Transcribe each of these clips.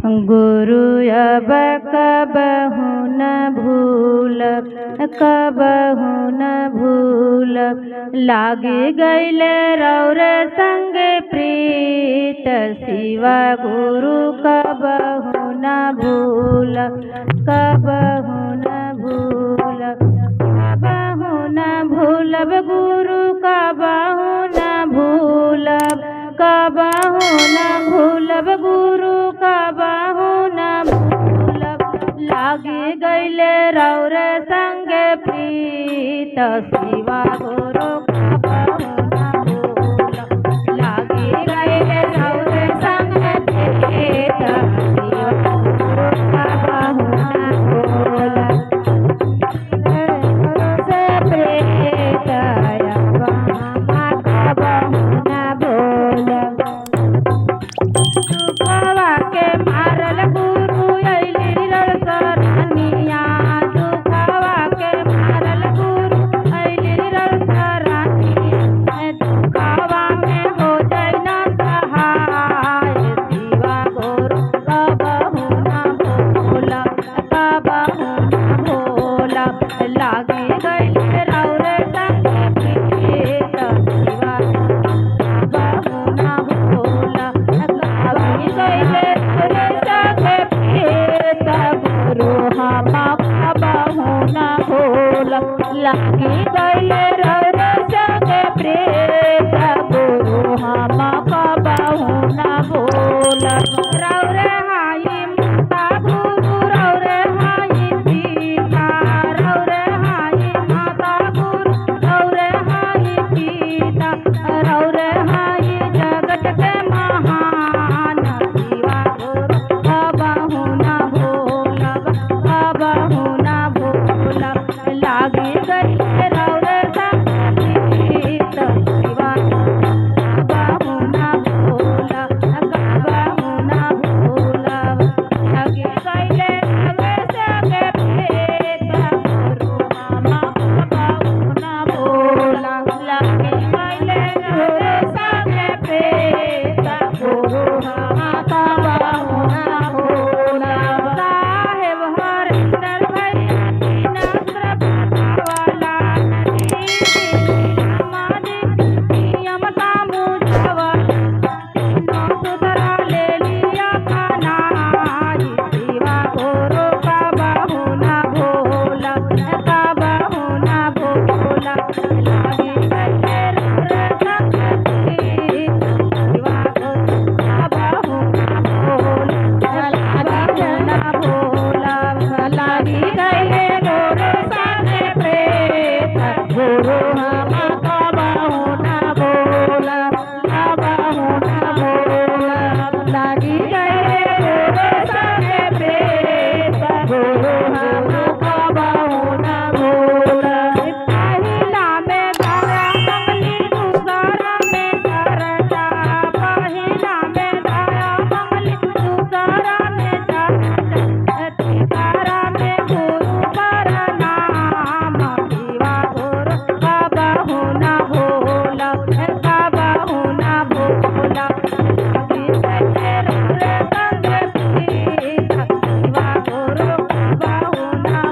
गुरु अब कबहु न भूलब, कबहु न भूलब। लागी गईले रौर संग प्रीत, शिवा गुरु कबहु न भूलब, कबहु न भूलब। कबहु न भूलब गुरु कबहु न भूलब, कबहु न भूलब गुरु कबहु न भूलब। लागी गईले रौर संग प्रीत, शिवा गुरु कबहु न भूलब। लागी गईले रौर संग प्रीत, शिवा गुरु कबहु न भूलब। से प्रीत कबहु न भूलब। दुखवा के मारल गुरु अइली रड़सरानिया, दुखवा के मारल गुरु अइली रड़सरानिया। दुखवा में हो जाई न सहाय, शिवा गुरु कबहु न भूलब, कबहु न भूलब। लागी गईले रौर संग प्रीत, शिवा कबहु न भूलब। लागी गईले रौर संग प्रीत, गुरु हम कबहु न भूलब। लागी गईले रौर संग प्रीत, गुरु हम कबहु न भूलब। रौर हाई माता गुरु, रौर हाई पिता, रौर हाई माता गुरु, रौर हाई पिता, रौर हाई जगत के महान। शिवा गुरु कबहु न भूलब, कबहु न भूलब। लागी गईले रौर संग प्रीत, शिवा कबहु न भूलब, कबहु न भूलब। लागी गईले रौर संग प्रीत, गुरु हम कबहु न भूलब। लागी गईले रौर संग प्रीत, गुरु हम कबहु न भूलब। साहेब हरिंदर भैया दीनास्त्र वाला, समाधि नियम का मुझावल, तीनों सुधरा ले लिया खाना। शिवा गुरु कबहु न भूलब, कबहु न भूलब। लागी गईले रौर संग प्रीत, शिवा गुरु कबहु न भूलब, कबहु न भूलब। लागी गईले रौर संग प्रीत, गुरु हम कबहु न भूलब, कबहु न भूलब। लागी गईले रौर संग प्रीत, गुरु हम कबहु न भूलब। पहिला में दया मंगली, दूसरा में चर्चा, पहिला में दया मंगली, दूसरा में चर्चा, तीसरा में गुरु प्रणाम। शिवा गुरु कबहु न भूलब, कबहु न भूलब। लागी गईले रौर संग प्रीत, शिवा गुरु कबहु न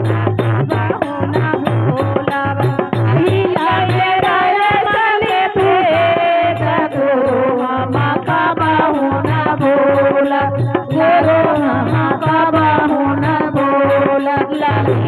कबहु न भूलब। लागी गईले रौर संग प्रीत, गुरु हम कबहु न भूलब, गुरु हम कबहु न भूलब। लागी